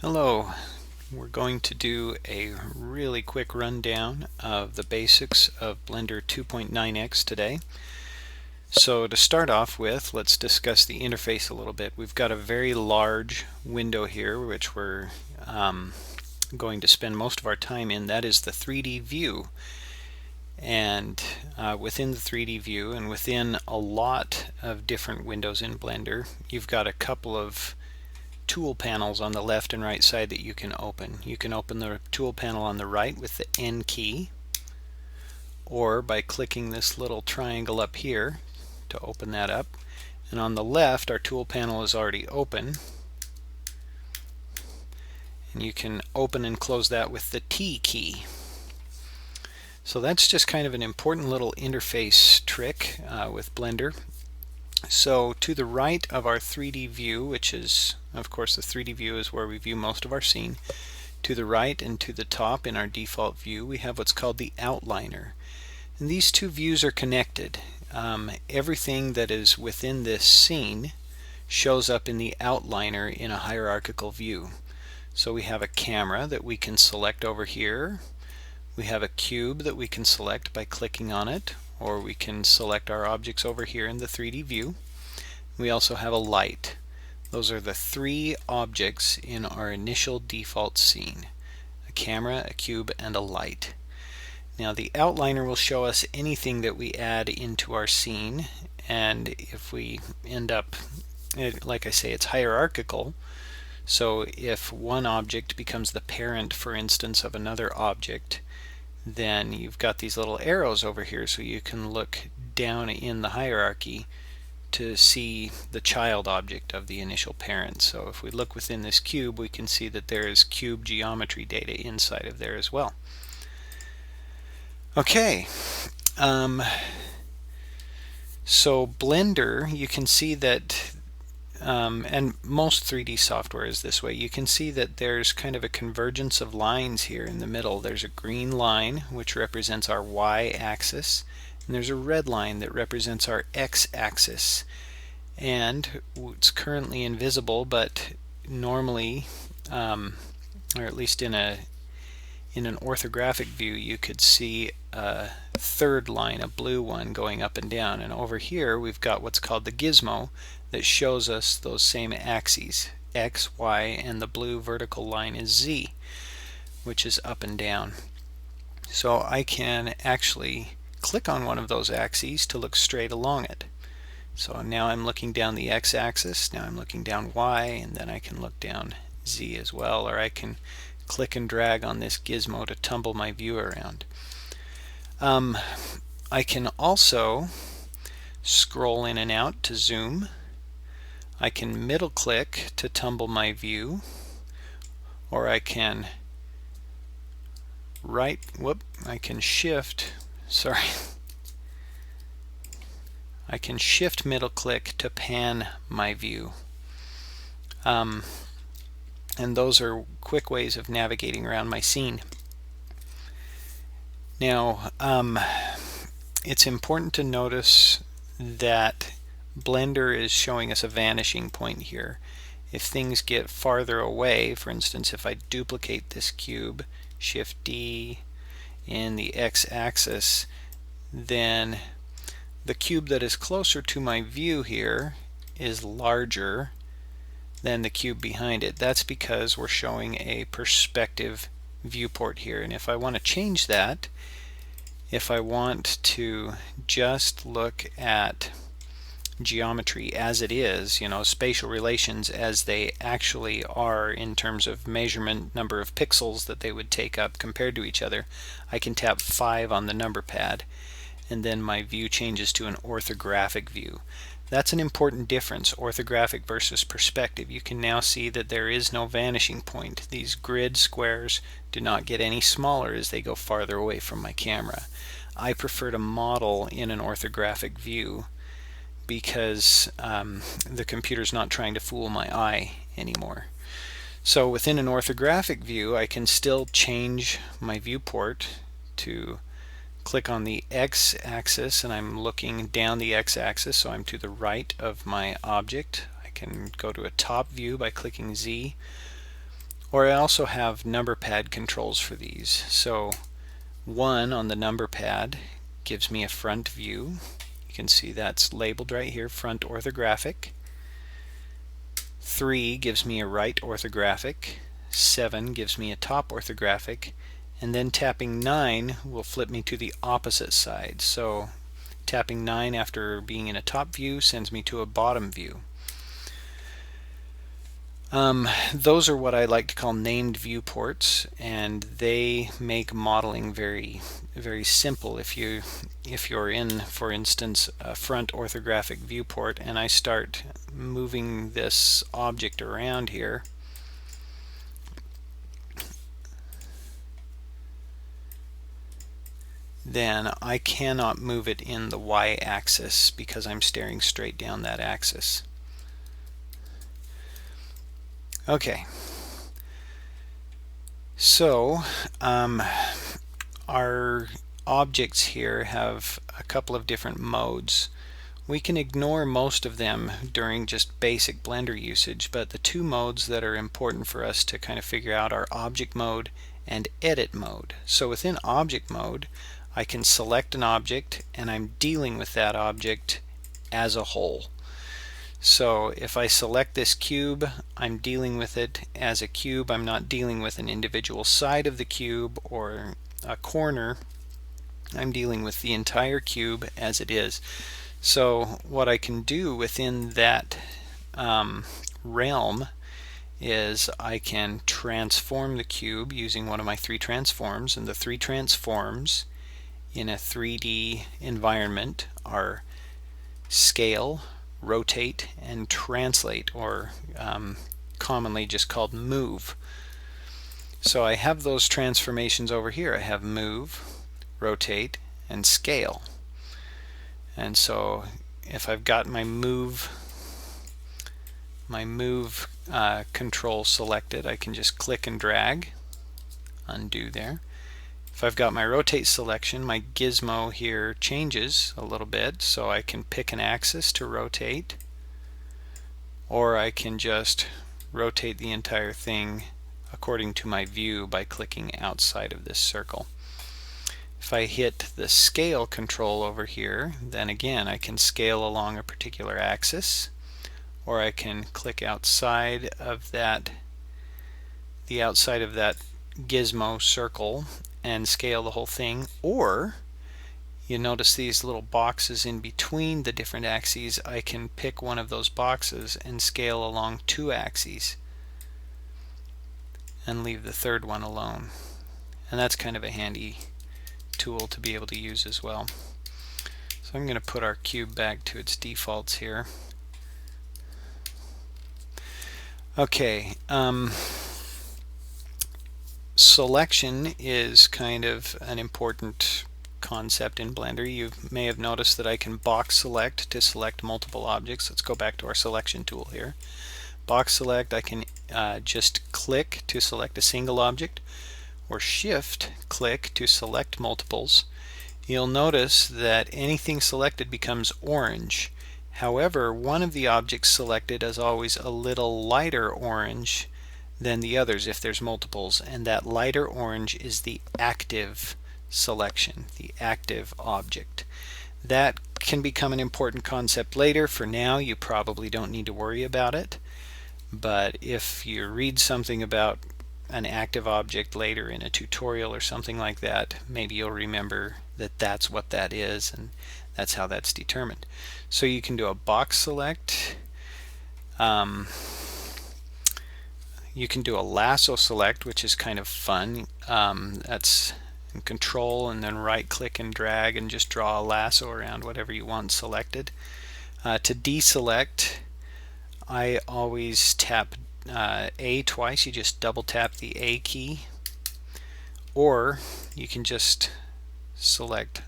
Hello, we're going to do a really quick rundown of the basics of Blender 2.9x today. So to start off with, let's discuss the interface a little bit. We've got a very large window here which we're going to spend most of our time in. That is the 3D view. And within the 3D view and within a lot of different windows in Blender, you've got a couple of tool panels on the left and right side that you can open. You can open the tool panel on the right with the N key, or by clicking this little triangle up here to open that up. And on the left, our tool panel is already open, and you can open and close that with the T key. So that's just kind of an important little interface trick with Blender. So to the right of our 3D view, which is, of course, the 3D view is where we view most of our scene. To the right and to the top in our default view, we have what's called the outliner. And these two views are connected. Everything that is within this scene shows up in the outliner in a hierarchical view. So we have a camera that we can select over here. We have a cube that we can select by clicking on it, or we can select our objects over here in the 3D view. We also have a light. Those are the three objects in our initial default scene: a camera, a cube, and a light. Now the outliner will show us anything that we add into our scene, and if we end up, like I say, it's hierarchical. So if one object becomes the parent, for instance, of another object, then you've got these little arrows over here so you can look down in the hierarchy to see the child object of the initial parent. So if we look within this cube, we can see that there is cube geometry data inside of there as well. Okay, so Blender, you can see that and most 3D software is this way. You can see that there's kind of a convergence of lines here in the middle. There's a green line which represents our y-axis, and there's a red line that represents our x-axis. And it's currently invisible, but normally, or at least in an orthographic view, you could see a third line, a blue one, going up and down. And over here we've got what's called the gizmo that shows us those same axes, x, y, and the blue vertical line is z, which is up and down. So I can actually click on one of those axes to look straight along it. So now I'm looking down the x-axis, now I'm looking down y, and then I can look down z as well, or I can click and drag on this gizmo to tumble my view around. I can also scroll in and out to zoom. I can middle click to tumble my view, or I can I can shift middle click to pan my view. And those are quick ways of navigating around my scene. Now, it's important to notice that Blender is showing us a vanishing point here. If things get farther away, for instance, if I duplicate this cube, Shift D in the x-axis, then the cube that is closer to my view here is larger than the cube behind it. That's because we're showing a perspective viewport here. And if I want to change that, if I want to just look at geometry as it is, spatial relations as they actually are in terms of measurement, number of pixels that they would take up compared to each other, I can tap 5 on the number pad, and then my view changes to an orthographic view. That's an important difference, orthographic versus perspective. You can now see that there is no vanishing point. These grid squares do not get any smaller as they go farther away from my camera. I prefer to model in an orthographic view because the computer's not trying to fool my eye anymore. So within an orthographic view, I can still change my viewport to click on the x-axis, and I'm looking down the x-axis, so I'm to the right of my object. I can go to a top view by clicking Z, Or I also have number pad controls for these. So 1 on the number pad gives me a front view. You can see that's labeled right here, front orthographic. 3 gives me a right orthographic. 7 gives me a top orthographic. And then tapping 9 will flip me to the opposite side. So tapping 9 after being in a top view sends me to a bottom view. Those are what I like to call named viewports, and they make modeling very, very simple. If you're in, for instance, a front orthographic viewport, and I start moving this object around here, then I cannot move it in the y-axis because I'm staring straight down that axis. Okay, so our objects here have a couple of different modes. We can ignore most of them during just basic Blender usage, but the two modes that are important for us to kind of figure out are object mode and edit mode. So within object mode, I can select an object and I'm dealing with that object as a whole. So if I select this cube, I'm dealing with it as a cube. I'm not dealing with an individual side of the cube or a corner. I'm dealing with the entire cube as it is. So what I can do within that realm is I can transform the cube using one of my 3 transforms, and the 3 transforms in a 3D environment are scale, rotate, and translate, or commonly just called move. So I have those transformations over here. I have move, rotate, and scale. And so if I've got my move control selected, I can just click and drag, undo there. If I've got my rotate selection, my gizmo here changes a little bit, so I can pick an axis to rotate, or I can just rotate the entire thing according to my view by clicking outside of this circle. If I hit the scale control over here, then again I can scale along a particular axis, or I can click outside of that, the outside of that gizmo circle, and scale the whole thing. Or you notice these little boxes in between the different axes. I can pick one of those boxes and scale along 2 axes and leave the third one alone. And that's kind of a handy tool to be able to use as well. So I'm going to put our cube back to its defaults here. Okay, selection is kind of an important concept in Blender. You may have noticed that I can box select to select multiple objects. Let's go back to our selection tool here. Box select, I can just click to select a single object, or shift click to select multiples. You'll notice that anything selected becomes orange. However, one of the objects selected is always a little lighter orange than the others if there's multiples, and that lighter orange is the active selection, the active object. That can become an important concept later. For now, you probably don't need to worry about it, but if you read something about an active object later in a tutorial or something like that, maybe you'll remember that that's what that is, and that's how that's determined. So you can do a box select. You can do a lasso select, which is kind of fun. That's in Control and then right click and drag and just draw a lasso around whatever you want selected. To deselect, I always tap A twice. You just double tap the A key, or you can just select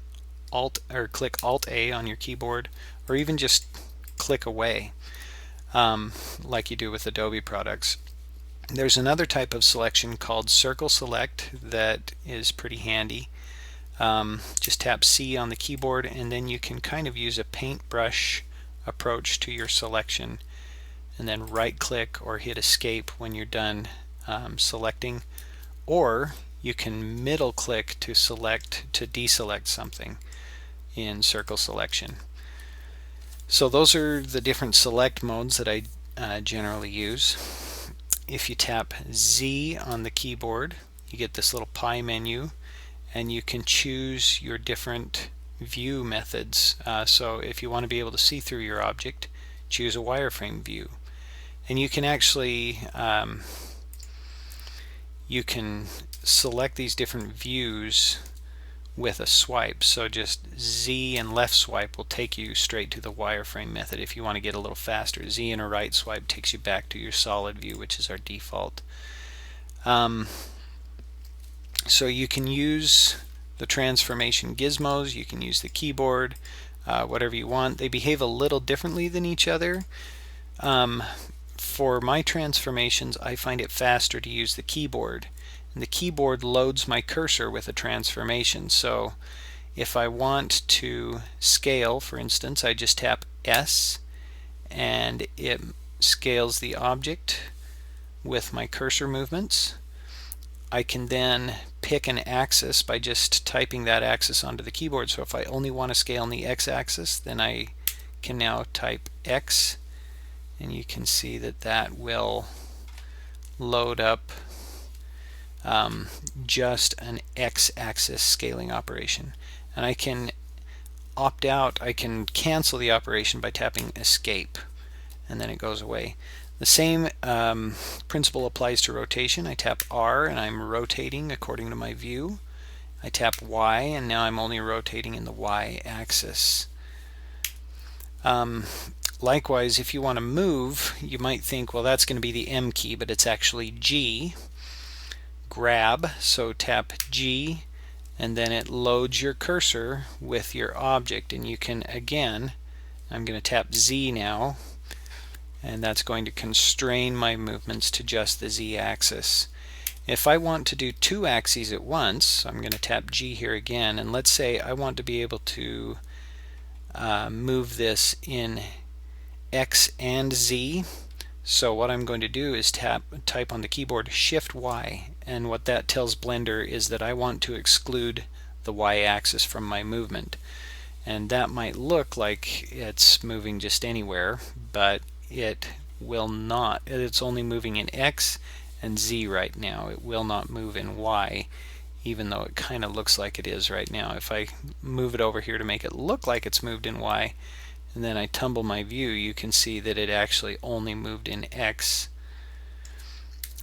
Alt or click Alt A on your keyboard, or even just click away like you do with Adobe products. There's another type of selection called circle select that is pretty handy. Just tap C on the keyboard, and then you can kind of use a paintbrush approach to your selection, and then right click or hit escape when you're done selecting, or you can middle click to deselect something in circle selection. So those are the different select modes that I generally use. If you tap Z on the keyboard, you get this little pie menu, and you can choose your different view methods. So if you want to be able to see through your object, choose a wireframe view. And you can actually you can select these different views with a swipe. So just Z and left swipe will take you straight to the wireframe method. If you want to get a little faster, Z and a right swipe takes you back to your solid view, which is our default. So you can use the transformation gizmos, you can use the keyboard, whatever you want. They behave a little differently than each other. For my transformations, I find it faster to use the keyboard. And the keyboard loads my cursor with a transformation. So if I want to scale, for instance, I just tap S and it scales the object with my cursor movements. I can then pick an axis by just typing that axis onto the keyboard. So if I only want to scale on the x-axis, then I can now type X, and you can see that that will load up just an x-axis scaling operation. And I can opt out, I can cancel the operation by tapping Escape, and then it goes away. The same principle applies to rotation. I tap R and I'm rotating according to my view. I tap Y and now I'm only rotating in the Y axis. Likewise, if you want to move, you might think, well, that's going to be the M key, but it's actually G. Grab, so tap G, and then it loads your cursor with your object. And you can, again, I'm going to tap Z now, and that's going to constrain my movements to just the Z axis. If I want to do two axes at once, I'm going to tap G here again, and let's say I want to be able to move this in X and Z. So what I'm going to do is type on the keyboard Shift Y, and what that tells Blender is that I want to exclude the Y axis from my movement. And that might look like it's moving just anywhere, but it will not. It's only moving in X and Z right now. It will not move in Y, even though it kind of looks like it is right now. If I move it over here to make it look like it's moved in Y, and then I tumble my view, you can see that it actually only moved in X.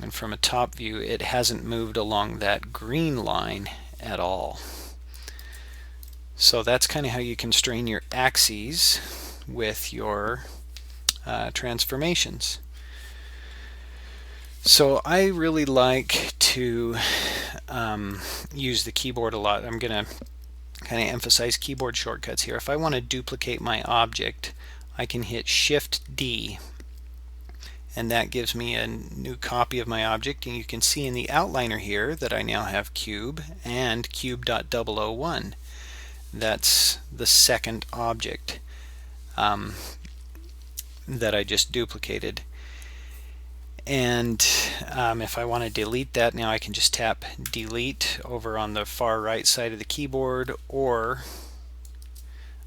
And from a top view, it hasn't moved along that green line at all. So that's kind of how you constrain your axes with your transformations. So I really like to use the keyboard a lot. I'm going to kind of emphasize keyboard shortcuts here. If I want to duplicate my object, I can hit Shift D, and that gives me a new copy of my object. And you can see in the outliner here that I now have cube and cube.001. That's the second object that I just duplicated. And if I want to delete that, now I can just tap delete over on the far right side of the keyboard, or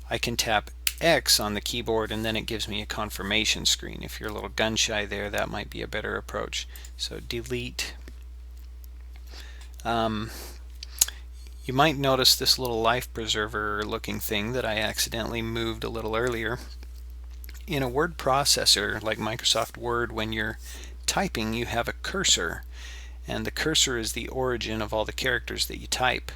I can tap X on the keyboard and then it gives me a confirmation screen. If you're a little gun shy there, that might be a better approach. So delete. You might notice this little life preserver looking thing that I accidentally moved a little earlier. In a word processor like Microsoft Word, when you're typing, you have a cursor, and the cursor is the origin of all the characters that you type.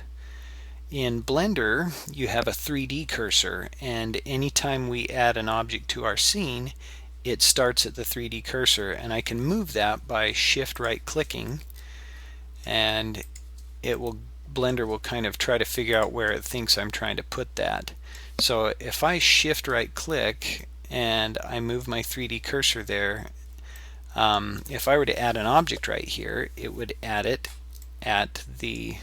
In Blender, you have a 3D cursor, and anytime we add an object to our scene, it starts at the 3D cursor, and I can move that by shift right clicking, and Blender will kind of try to figure out where it thinks I'm trying to put that. So if I shift right click and I move my 3D cursor there, if I were to add an object right here, it would add it at the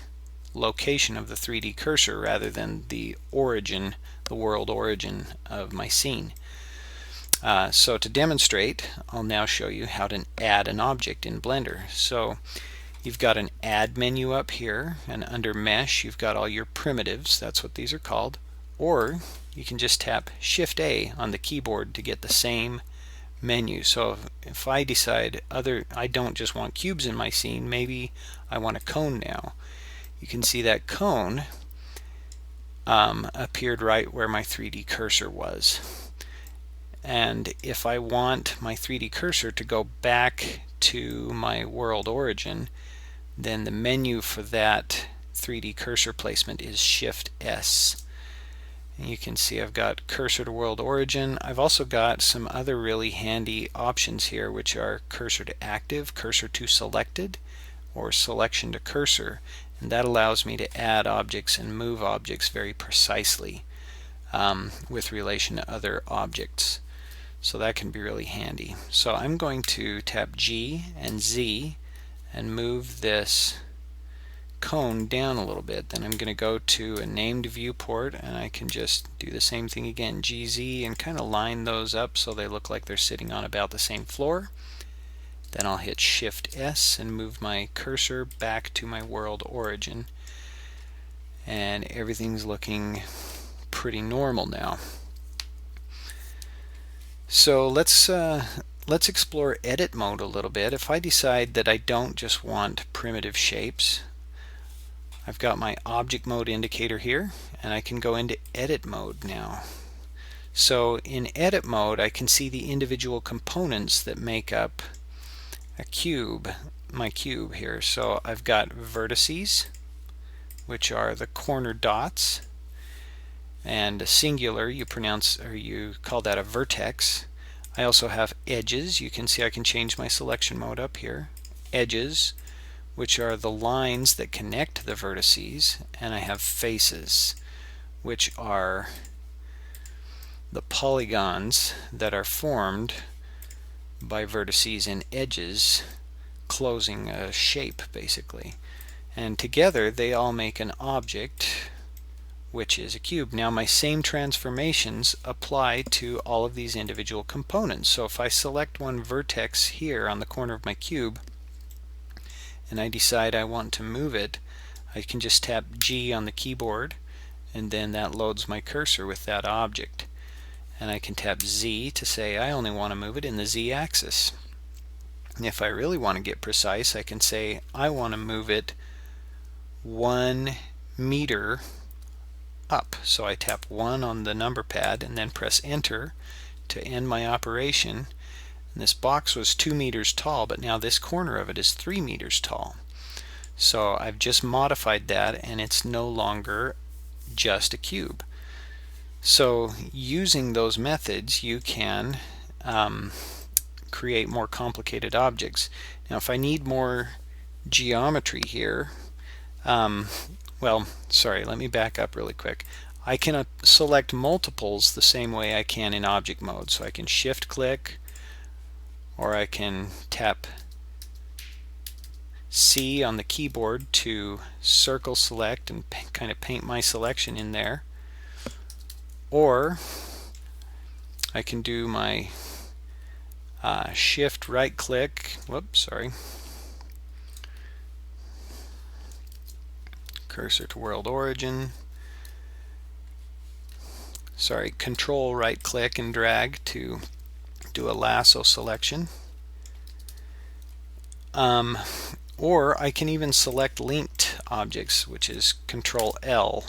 location of the 3D cursor rather than the origin, the world origin of my scene. So to demonstrate, I'll now show you how to add an object in Blender. So you've got an add menu up here, and under mesh you've got all your primitives, that's what these are called, or you can just tap Shift A on the keyboard to get the same menu. So if I decide I don't just want cubes in my scene, maybe I want a cone now. You can see that cone appeared right where my 3D cursor was. And if I want my 3D cursor to go back to my world origin, then the menu for that 3D cursor placement is Shift S. And you can see I've got cursor to world origin. I've also got some other really handy options here, which are cursor to active, cursor to selected, or selection to cursor. And that allows me to add objects and move objects very precisely with relation to other objects. So that can be really handy. So I'm going to tap G and Z and move this cone down a little bit. Then I'm going to go to a named viewport, and I can just do the same thing again, GZ, and kind of line those up so they look like they're sitting on about the same floor. Then I'll hit Shift S and move my cursor back to my world origin, and everything's looking pretty normal now. So let's explore edit mode a little bit. If I decide that I don't just want primitive shapes, I've got my object mode indicator here, and I can go into edit mode now. So in edit mode I can see the individual components that make up a cube, my cube here. So I've got vertices, which are the corner dots, and singular you call that a vertex. I also have edges. You can see I can change my selection mode up here. Edges, which are the lines that connect the vertices, and I have faces, which are the polygons that are formed by vertices and edges closing a shape, basically. And together they all make an object, which is a cube. Now my same transformations apply to all of these individual components. So if I select one vertex here on the corner of my cube and I decide I want to move it, I can just tap G on the keyboard, and then that loads my cursor with that object. And I can tap Z to say I only want to move it in the Z axis. And if I really want to get precise, I can say I want to move it 1 meter up. So I tap 1 on the number pad and then press enter to end my operation. And this box was 2 meters tall, but now this corner of it is 3 meters tall. So I've just modified that, and it's no longer just a cube. So using those methods you can create more complicated objects. Now if I need more geometry here, well, sorry, let me back up really quick. I can select multiples the same way I can in object mode. So I can shift click, or I can tap C on the keyboard to circle select and kind of paint my selection in there. Or I can do my shift right click, cursor to world origin, control right click and drag to do a lasso selection. Or I can even select linked objects, which is control L,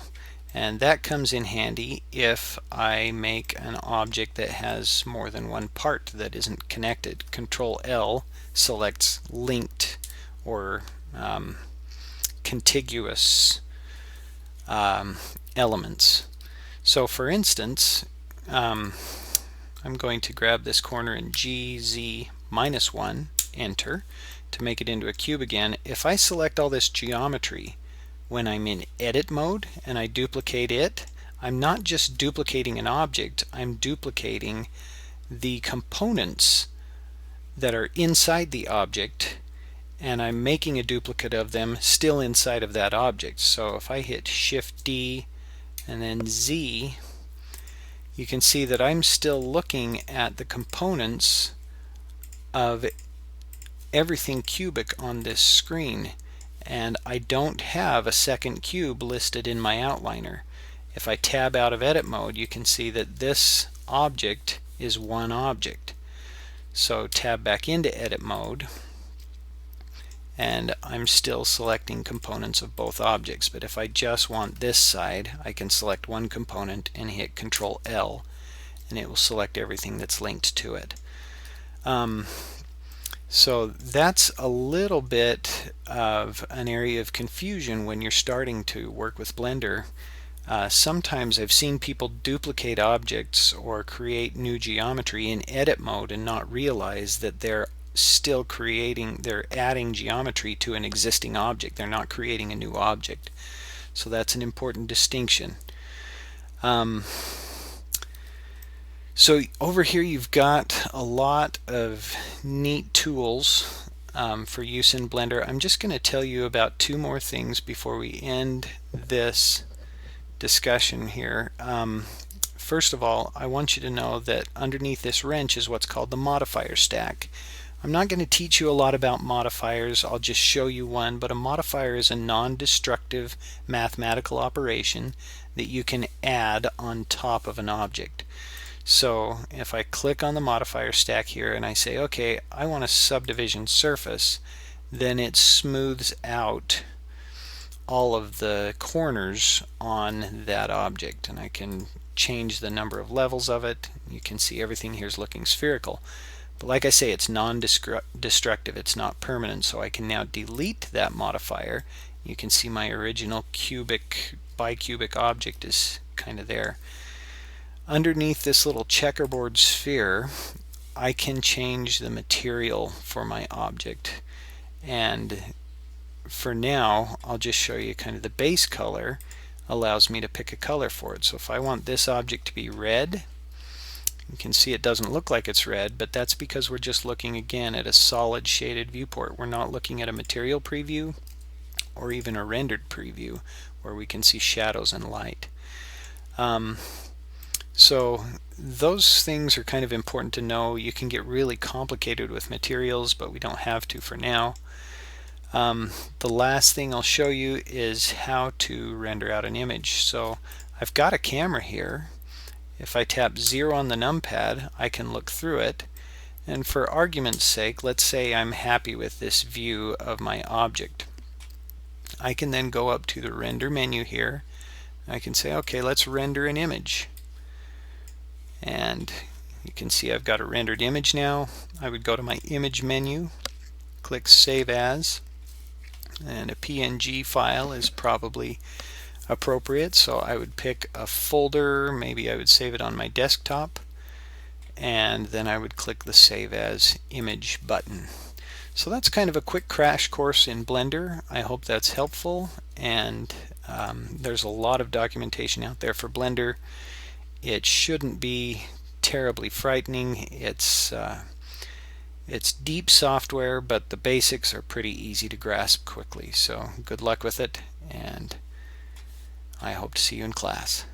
and that comes in handy if I make an object that has more than one part that isn't connected. Control L selects linked or contiguous elements. So for instance, I'm going to grab this corner in GZ -1, enter, to make it into a cube again. If I select all this geometry when I'm in edit mode and I duplicate it, I'm not just duplicating an object, I'm duplicating the components that are inside the object, and I'm making a duplicate of them still inside of that object. So if I hit Shift D and then Z, you can see that I'm still looking at the components of everything cubic on this screen, and I don't have a second cube listed in my outliner. If I tab out of edit mode, you can see that this object is one object. So tab back into edit mode, and I'm still selecting components of both objects. But if I just want this side, I can select one component and hit Control L, and it will select everything that's linked to it. So that's a little bit of an area of confusion when you're starting to work with Blender. Sometimes I've seen people duplicate objects or create new geometry in edit mode and not realize that they're adding geometry to an existing object. They're not creating a new object. So that's an important distinction. So over here you've got a lot of neat tools for use in Blender. I'm just going to tell you about two more things before we end this discussion here. First of all, I want you to know that underneath this wrench is what's called the modifier stack. I'm not going to teach you a lot about modifiers, I'll just show you one, but a modifier is a non-destructive mathematical operation that you can add on top of an object. So if I click on the modifier stack here and I say, okay, I want a subdivision surface, then it smooths out all of the corners on that object, and I can change the number of levels of it. You can see everything here is looking spherical. But like I say, it's non-destructive, it's not permanent, so I can now delete that modifier. You can see my original bicubic object is kind of there. Underneath this little checkerboard sphere, I can change the material for my object, and for now I'll just show you kind of the base color allows me to pick a color for it. So if I want this object to be red, you can see it doesn't look like it's red, but that's because we're just looking again at a solid shaded viewport. We're not looking at a material preview or even a rendered preview where we can see shadows and light. So those things are kind of important to know. You can get really complicated with materials, but we don't have to for now. The last thing I'll show you is how to render out an image. So I've got a camera here. If I tap 0 on the numpad, I can look through it. And for argument's sake, let's say I'm happy with this view of my object. I can then go up to the render menu here. I can say, okay, let's render an image. And you can see I've got a rendered image now. I would go to my image menu, click Save As, and a PNG file is probably appropriate, so I would pick a folder. Maybe I would save it on my desktop, and then I would click the Save As Image button. So that's kind of a quick crash course in Blender. I hope that's helpful, and there's a lot of documentation out there for Blender. It shouldn't be terribly frightening. It's deep software, but the basics are pretty easy to grasp quickly. So good luck with it, and I hope to see you in class.